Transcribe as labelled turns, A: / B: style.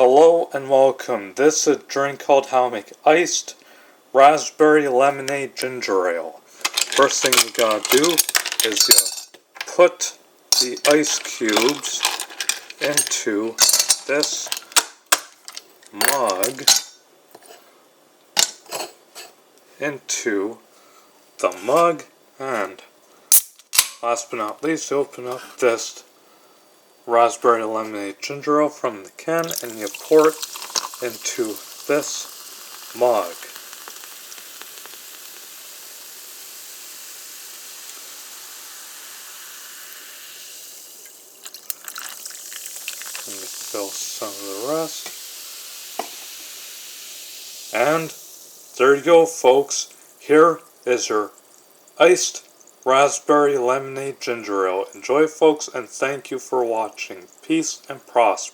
A: Hello and welcome. This is a drink called how to make iced raspberry lemonade ginger ale. First thing you gotta do is you put the ice cubes into this mug, and last but not least, you open up this raspberry lemonade ginger ale from the can and you pour it into this mug. And you fill some of the rest. And there you go, folks. Here is your iced raspberry lemonade ginger ale. Enjoy, folks, and thank you for watching. Peace and prosper.